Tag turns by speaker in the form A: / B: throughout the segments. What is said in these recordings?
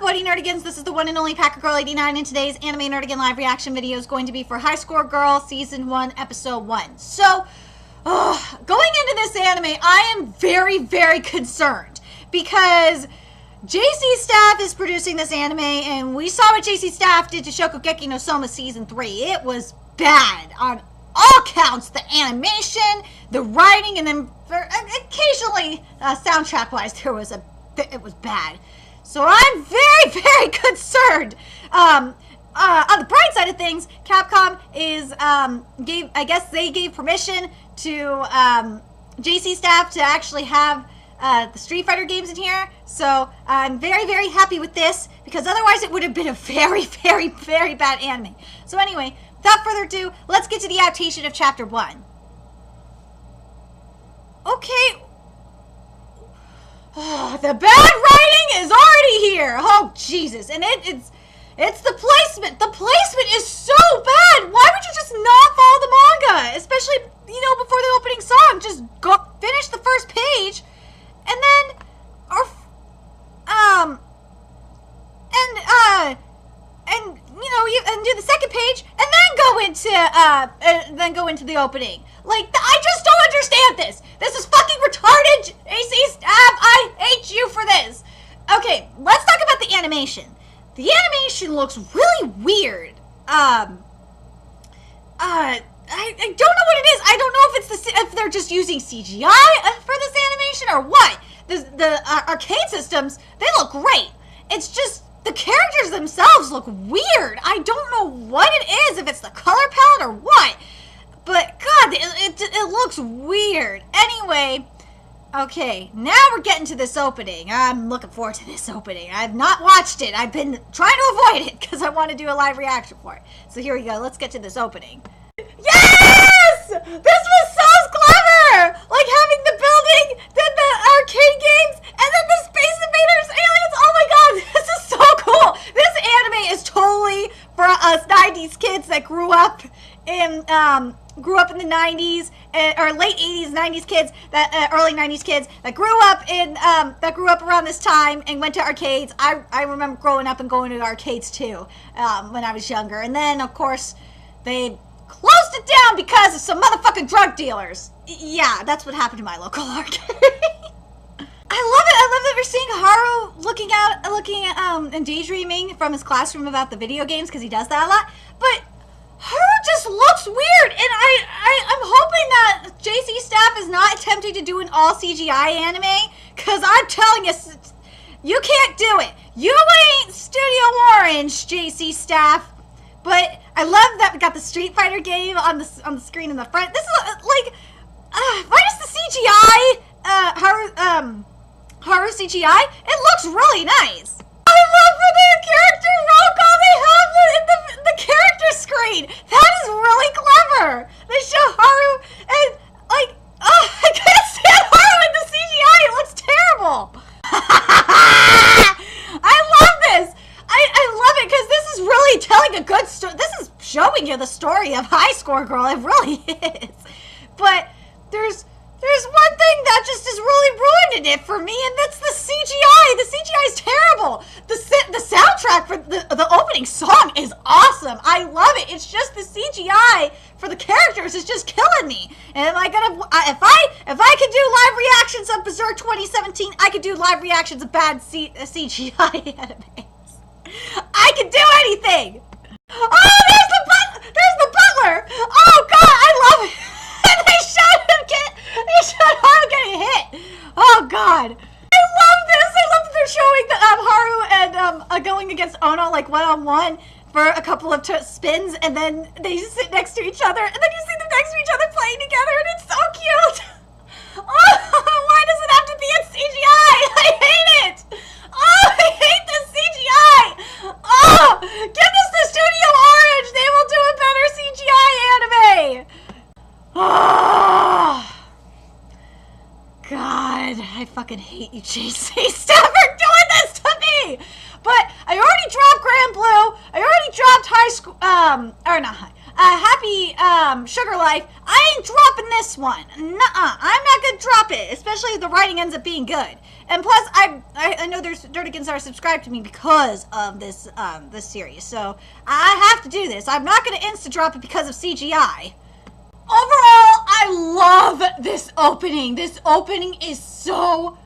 A: What Nerdigans? This is the one and only Packer Girl 89, and today's Anime Nerdigan live reaction video is going to be for High Score Girl Season 1, Episode 1. So, going into this anime, I am very, very concerned because JC Staff is producing this anime, and we saw what JC Staff did to Shokugeki no Soma Season 3. It was bad on all counts. The animation, the writing, and then occasionally, soundtrack-wise, it was bad. So I'm very, very concerned. On the bright side of things, Capcom gave permission to JC Staff to actually have the Street Fighter games in here. So I'm very, very happy with this, because otherwise it would have been a very, very, very bad anime. So anyway, without further ado, let's get to the adaptation of Chapter 1. Okay. Oh, the bad writing is already here. Oh, Jesus. And it's the placement. The placement is so bad. Why would you just not follow the manga? Especially, before the opening song. Just go finish the first page and then, and do the second page and then go into the opening. Like, I just don't understand this. This is fucking retarded. AC Staff, I hate you for this. Okay, let's talk about the animation. The animation looks really weird. I don't know what it is. I don't know if they're just using CGI for this animation or what. The arcade systems, they look great. It's just the characters themselves look weird. I don't know what it is, if it's the color palette or what. But God, it looks weird. Anyway, okay, now we're getting to this opening. I'm looking forward to this opening. I've not watched it. I've been trying to avoid it because I want to do a live reaction for it. So here we go. Let's get to this opening. Yes! This was so clever! Like having the building, then the arcade games, and then the Space Invaders aliens. Oh my God, this is so cool. This anime is totally for us 90s kids that grew up in the 90s, or late 80s, 90s kids, early 90s kids that grew up around this time and went to arcades. I remember growing up and going to arcades too, when I was younger. And then, of course, they closed it down because of some motherfucking drug dealers. Yeah, that's what happened to my local arcade. I love that we're seeing Haru looking at, and daydreaming from his classroom about the video games, because he does that a lot. But Haru just looks weird, and I'm hoping that JC Staff is not attempting to do an all CGI anime, because I'm telling you, you can't do it. You ain't Studio Orange, JC Staff. But I love that we got the Street Fighter game on the screen in the front. This is like, minus the CGI, Haru CGI, it looks really nice. I love for the character roll call they have in the character screen. That is really clever. They show Haru and I can't stand Haru in the CGI. It looks terrible. I love this. I love it because this is really telling a good story. This is showing you the story of High Score Girl. It really is. But there's one thing that just is really ruining it for me, and that's the CGI. The CGI is terrible. The soundtrack for the opening song is awesome. I love it. It's just the CGI for the characters is just killing me. And am I gonna if I could do live reactions of Berserk 2017, I could do live reactions of bad CGI animes. I can do anything. Oh, there's the butler. Oh God, I love it. And they showed Haru getting hit. Oh God, I love this. I love that they're showing Haru and going against Ono like one-on-one for a couple of spins, and then they just sit next to each other, and then you see them next to each other playing together, and it's so cute. Oh, why does it have to be in CGI? I hate it. Oh, I hate this CGI! Oh! Give this to Studio Orange! They will do a better CGI anime! Oh! God, I fucking hate you, JC Staff, for doing this to me! But I already dropped Grand Blue, I already dropped Happy Sugar Life. I ain't dropping this one. Nuh-uh, I'm not gonna drop it, especially if the writing ends up being good. And plus, I know there's Dirtigans that are subscribed to me because of this series. So I have to do this. I'm not going to insta-drop it because of CGI. Overall, I love this opening. This opening is so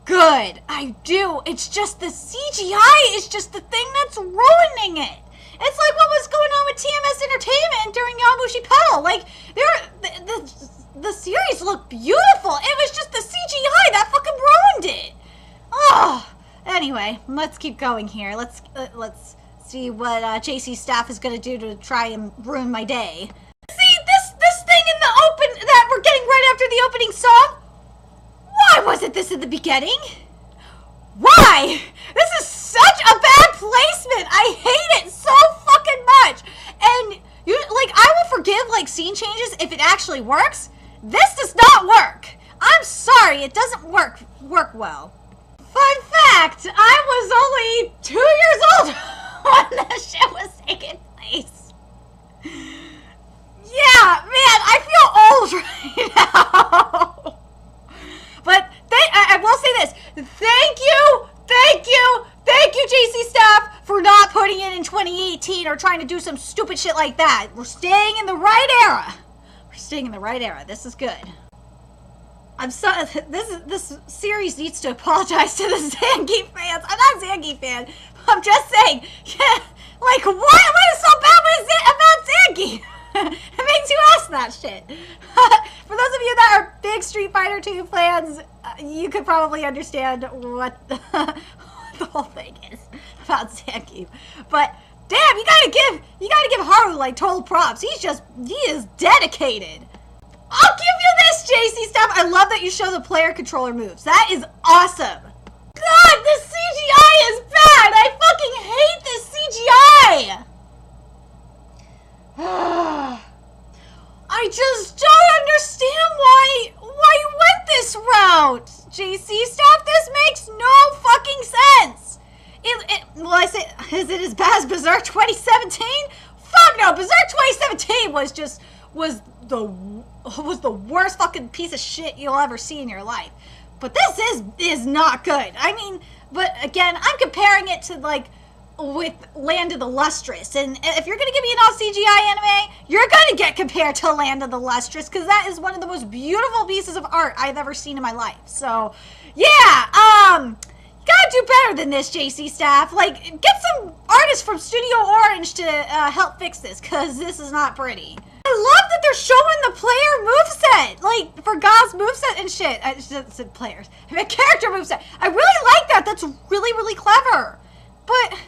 A: good. I do. It's just the CGI is just the thing that's ruining it. It's like what was going on with TMS Entertainment during Yamushi Pedal. Like, the series looked beautiful. It was just the CGI that fucking ruined it. Oh, anyway, let's keep going here. Let's see what JC's staff is gonna do to try and ruin my day. See this thing in the open that we're getting right after the opening song? Why wasn't this in the beginning? Why? This is such a bad placement. I hate it so fucking much. And I will forgive like scene changes if it actually works. This does not work. I'm sorry, it doesn't work well. Fun fact, I was only 2 years old when this shit was taking place. Yeah, man, I feel old right now. But I will say this. Thank you, JC staff, for not putting it in 2018 or trying to do some stupid shit like that. We're staying in the right era. We're staying in the right era. This is good. I'm so this series needs to apologize to the Zangief fans. I'm not a Zangief fan. I'm just saying. Yeah, like what is so bad about Zangief? It makes you ask that shit. For those of you that are big Street Fighter 2 fans, you could probably understand what the whole thing is about Zangief. But damn, you gotta give Haru like total props. He is dedicated. I'll give you this, JC stuff. I love that you show the player controller moves. That is awesome. God, this CGI is bad. I fucking hate this CGI. I just don't understand why you went this route, JC staff. This makes no fucking sense. Is it as bad as Berserk 2017? Fuck no, Berserk 2017 was the worst fucking piece of shit you'll ever see in your life. But this is not good. I mean, but again, I'm comparing it to like with Land of the Lustrous, and if you're gonna give me an all CGI anime, you're gonna get compared to Land of the Lustrous, because that is one of the most beautiful pieces of art I've ever seen in my life. So yeah, you gotta do better than this, JC staff. Like, get some artists from Studio Orange to help fix this, because this is not pretty. I love that they're showing the player moveset, like for God's moveset and shit. I just said players, I mean character moveset. I really like that. That's really, really clever. But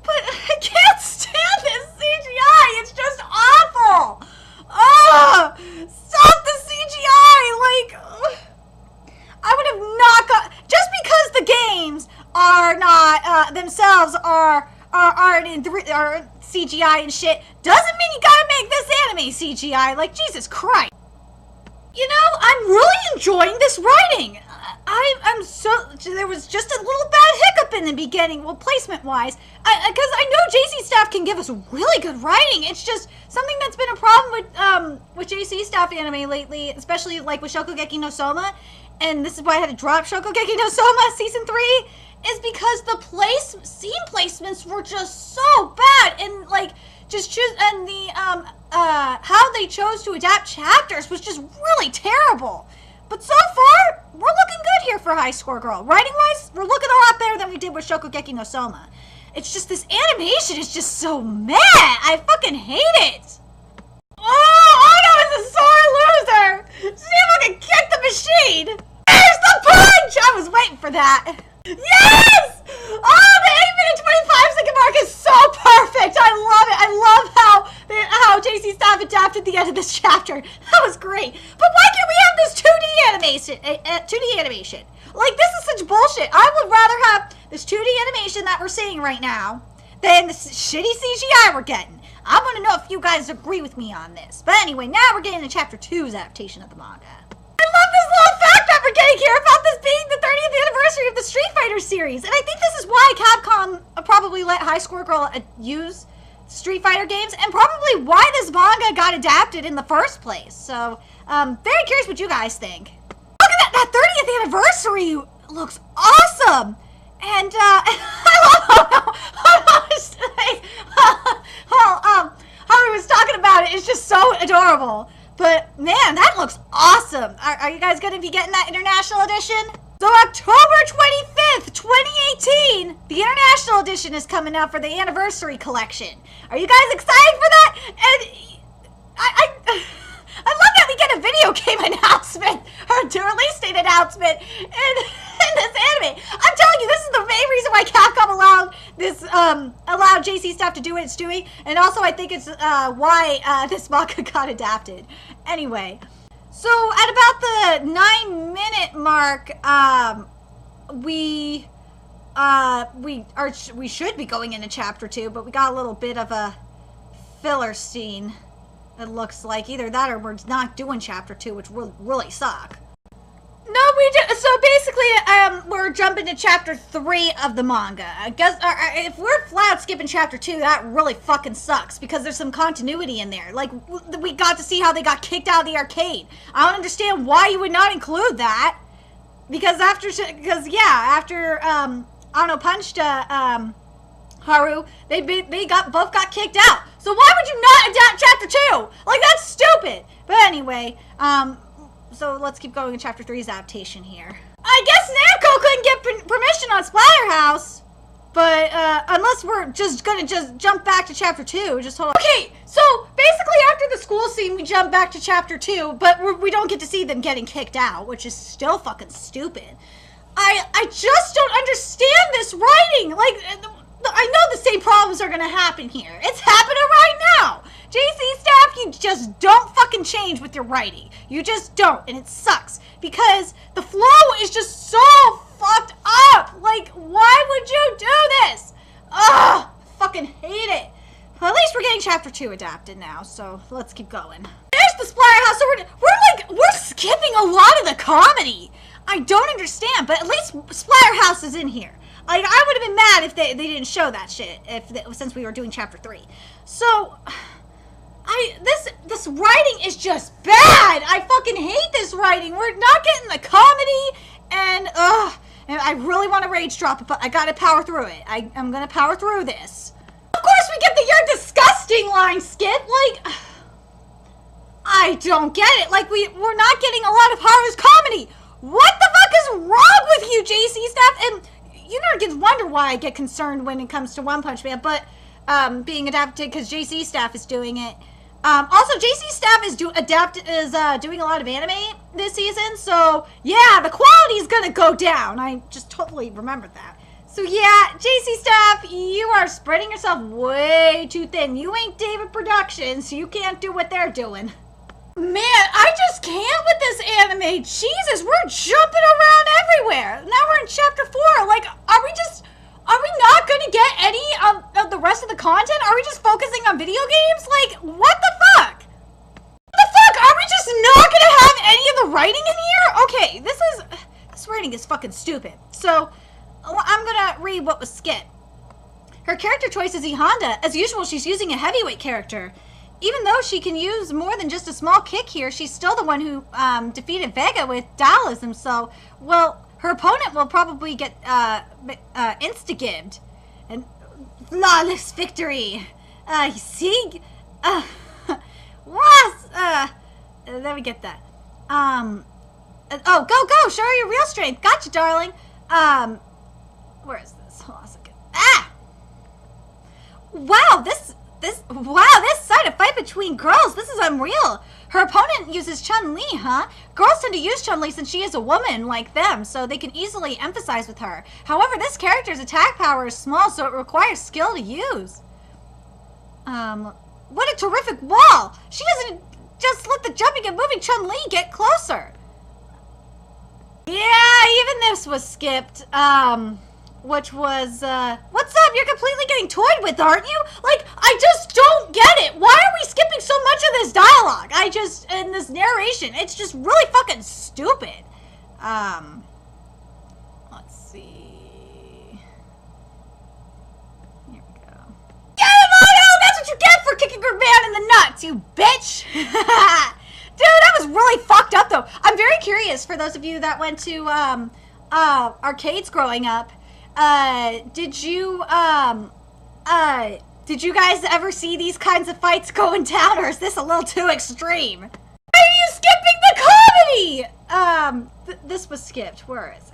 A: I can't stand this CGI. It's just awful. Stop the CGI. Like, I would have not got, just because the games are not themselves are CGI and shit doesn't mean you gotta make this anime CGI. Like, Jesus Christ. You know, I'm really enjoying this writing. I'm so, there was just a little bad hiccup in the beginning, well, placement-wise, because I know JC staff can give us really good writing. It's just something that's been a problem with JC staff anime lately, especially like with Shokugeki no Soma, and this is why I had to drop Shokugeki no Soma Season 3, is because the scene placements were just so bad, and like, and the, how they chose to adapt chapters was just really terrible. But so far, we're looking good here for High Score Girl. Writing-wise, we're looking a lot better than we did with Shokugeki no Soma. It's just this animation is just so meh. I fucking hate it. Oh no, it's a sore loser. See if I can kick the machine. There's the punch. I was waiting for that. Yes! Oh, the 8-minute 25-second mark is so perfect. I love it. I love how JC Staff adapted the end of this chapter. That was great. But why can't we have this 2D animation? Like, this is such bullshit. I would rather have this 2D animation that we're seeing right now than the shitty CGI we're getting. I want to know if you guys agree with me on this. But anyway, now we're getting to Chapter 2's adaptation of the manga. I love this little fact that we're getting here about this being the 30th anniversary of the Street Fighter series. And I think this is why Capcom probably let High Score Girl use Street Fighter games, and probably why this manga got adapted in the first place. So, very curious what you guys think. Look at that 30th anniversary looks awesome. And Haru was talking about it. It's just so adorable. But man, that looks awesome. Are you guys gonna be getting that international edition? So October 25th, 2018, the international edition is coming out for the anniversary collection. Are you guys excited for that? And I love that we get a video game announcement or a release date announcement in this anime. I'm telling you, this is the main reason why Capcom allowed JC Staff to do what it's doing, and also I think it's why this manga got adapted. Anyway, so at about the 9-minute mark, we should be going into chapter 2, but we got a little bit of a filler scene. It looks like either that or we're not doing chapter 2, which will really suck. No, we do. So basically, we're jumping to chapter 3 of the manga. I guess if we're flat skipping chapter 2, that really fucking sucks because there's some continuity in there. Like we got to see how they got kicked out of the arcade. I don't understand why you would not include that. Because after Ano punched Haru, they both got kicked out. So why would you not adapt chapter 2? Like, that's stupid. But anyway, so let's keep going in chapter 3's adaptation here. I guess Namco couldn't get permission on Splatterhouse, but unless we're just gonna jump back to chapter 2, just hold on. Okay, so basically after the school scene, we jump back to chapter 2, but we don't get to see them getting kicked out, which is still fucking stupid. I just don't understand this writing. Like, I know the same problems are gonna happen here. It's happening right now. JC Staff, you just don't fucking change with your writing. You just don't, and it sucks because the flow is just so fucked up. Like, why would you do this? Ugh, fucking hate it. Well, at least we're getting chapter 2 adapted now, so let's keep going. There's the Splatterhouse. So we're skipping a lot of the comedy. I don't understand, but at least Splatterhouse is in here. Like, I would have been mad if they didn't show that shit since we were doing chapter 3. So, this writing is just bad. I fucking hate this writing. We're not getting the comedy, and I really want to rage drop it, but I gotta power through it. I'm gonna power through this. Of course, we get the "you're disgusting" line, Skip. Like, I don't get it. Like, we're not getting a lot of Haru's comedy. What the fuck is wrong with you, JC Staff? And you know, wonder why I get concerned when it comes to One Punch Man, but being adapted because JC Staff is doing it. Also, JC Staff is doing a lot of anime this season, so yeah, the quality is gonna go down. I just totally remembered that. So yeah, JC Staff, you are spreading yourself way too thin. You ain't David Productions, so you can't do what they're doing. Man, I just can't with this anime. Jesus, we're jumping around everywhere. Now we're in chapter 4. Like, are we not going to get any of the rest of the content? Are we just focusing on video games? Like, what the fuck? What the fuck? Are we just not going to have any of the writing in here? Okay, this writing is fucking stupid. So, I'm going to read what was skipped. Her character choice is E Honda. As usual, she's using a heavyweight character. Even though she can use more than just a small kick here, she's still the one who defeated Vega with dualism, so, well, her opponent will probably get insta-gibbed. And flawless victory! Sieg? Was? Let me get that. Oh, go! Show her your real strength! Gotcha, darling! Where is this? Hold on a second. Ah! Wow, this side of fight between girls, this is unreal. Her opponent uses Chun-Li, huh? Girls tend to use Chun-Li since she is a woman like them, so they can easily emphasize with her. However, this character's attack power is small, so it requires skill to use. What a terrific wall! She doesn't just let the jumping and moving Chun-Li get closer. Yeah, even this was skipped. Which was, what's up? You're completely getting toyed with, aren't you? Like, I just don't get it. Why are we skipping so much of this dialogue? In this narration, it's just really fucking stupid. Let's see. Here we go. Get him, Otto! That's what you get for kicking your man in the nuts, you bitch! Dude, that was really fucked up, though. I'm very curious, for those of you that went to, arcades growing up, did you guys ever see these kinds of fights going down, or is this a little too extreme? Why are you skipping the comedy? This was skipped. Where is it?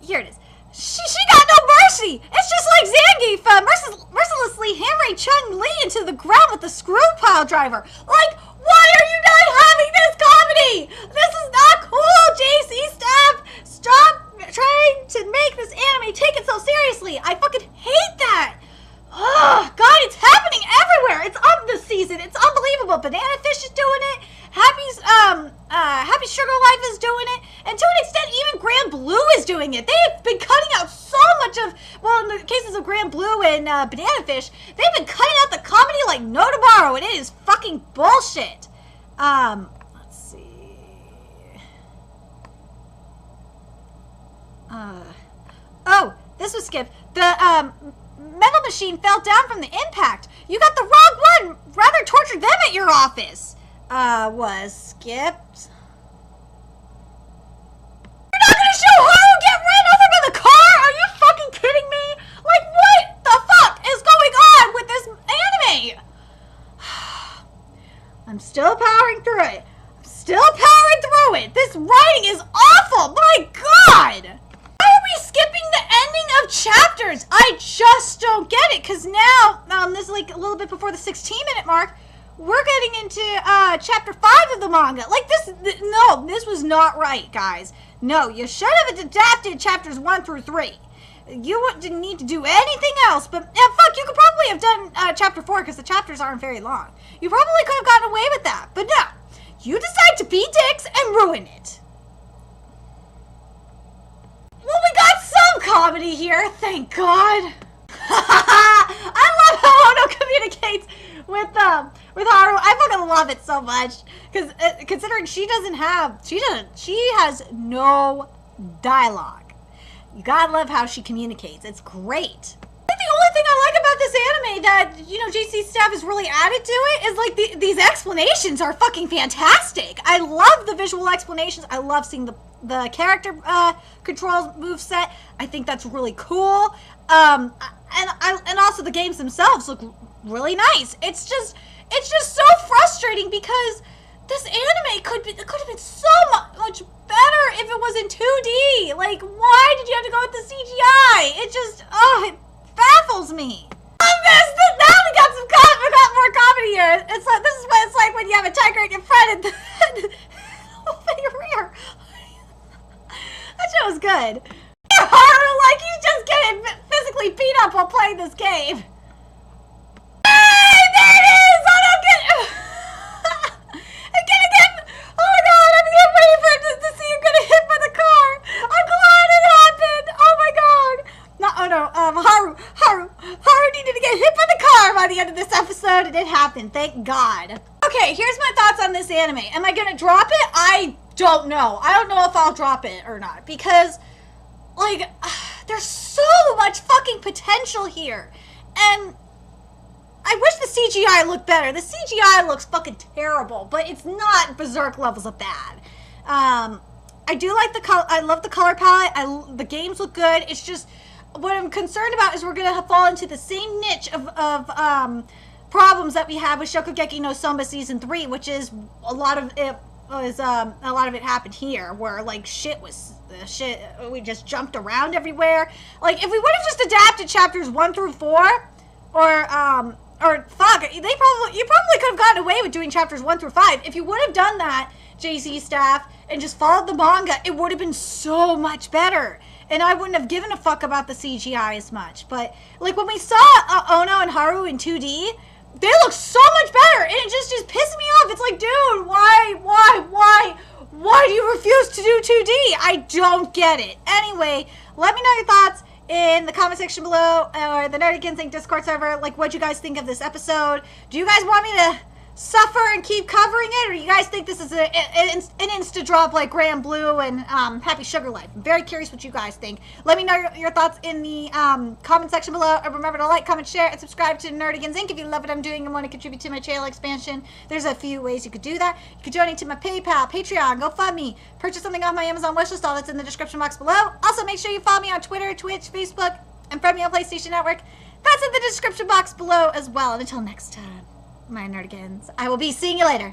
A: Here it is. She got no mercy! It's just like Zangief mercilessly hammering Chun-Li into the ground with the screw pile driver. Like, why are you not having this comedy? This is not cool, JC Staff! Stop trying to make this anime take it so seriously. I fucking hate that! Oh, God, it's happening everywhere! It's up this season. It's unbelievable. Banana Fish is doing it. Happy Sugar Life is doing it, and to an extent, even Grand Blue is doing it. They've been cutting out so much of, well, in the cases of Grand Blue and Banana Fish, they've been cutting out the comedy like no tomorrow, and it is fucking bullshit. Let's see. Oh, this was skipped. The metal machine fell down from the impact. You got the wrong one. Rather torture them at your office. Was skipped. You're not gonna show Haru get ran over by the car? Are you fucking kidding me? Like, what the fuck is going on with this anime? I'm still powering through it. This writing is awful. My God. Why are we skipping the ending of chapters? I just don't get it. Because now, this is like a little bit before the 16-minute mark. We're getting into chapter 5 of the manga. Like no, this was not right, guys. No, you should have adapted chapters 1 through 3. You didn't need to do anything else, but fuck, you could probably have done chapter 4 because the chapters aren't very long. You probably could have gotten away with that, but no. You decide to be dicks and ruin it. Well, we got some comedy here, thank God. I love how Ono communicates with Haru. I fucking love it so much because considering she has no dialogue. You gotta love how she communicates. It's great. I think the only thing I like about this anime that JC Staff has really added to it is like these explanations are fucking fantastic. I love the visual explanations. I love seeing the character controls moveset. I think that's really cool. And also the games themselves look really nice. It's just so frustrating because this anime could have been so much better if it was in 2D. Like, why did you have to go with the CGI? It just, it baffles me. Now we got more comedy here. This is what it's like when you have a tiger in your front and in your rear. That shit was good. Haru, like he's just getting physically beat up while playing this game. Hey, there it is! I don't get. I'm gonna get. Oh my God! I'm getting ready for to see him get hit by the car. I'm glad it happened. Oh my God! No, oh no. Haru needed to get hit by the car by the end of this episode, and it happened. Thank God. Okay, here's my thoughts on this anime. Am I gonna drop it? I don't know. I don't know if I'll drop it or not because. Like, there's so much fucking potential here. And I wish the CGI looked better. The CGI looks fucking terrible, but it's not Berserk levels of bad. I do like the color. I love the color palette. The games look good. It's just, what I'm concerned about is we're going to fall into the same niche of problems that we have with Shokugeki no Soma Season 3, which is a lot of it happened here, where like shit, we just jumped around everywhere. Like if we would have just adapted chapters 1 through 4, or fuck, you probably could have gotten away with doing chapters 1 through 5. If you would have done that, JC Staff, and just followed the manga, it would have been so much better. And I wouldn't have given a fuck about the CGI as much. But like when we saw Ono and Haru in 2D, they look so much better, and it just pisses me off. It's like, dude, why do you refuse to do 2D? I don't get it. Anyway, let me know your thoughts in the comment section below, or the Nerdy Ginseng Discord server. Like, what you guys think of this episode? Do you guys want me to suffer and keep covering it, or you guys think this is an insta drop like Grand Blue and Happy Sugar Life? I'm very curious what you guys think. Let me know your thoughts in the comment section below. And remember to like, comment, share, and subscribe to Nerdigans Inc. If you love what I'm doing and want to contribute to my channel expansion, there's a few ways you could do that. You could donate to my PayPal, Patreon, GoFundMe, purchase something off my Amazon wishlist. All that's in the description box below. Also, make sure you follow me on Twitter, Twitch, Facebook, and friend me on PlayStation Network. That's in the description box below as well. And until next time, my Nerdigans, I will be seeing you later.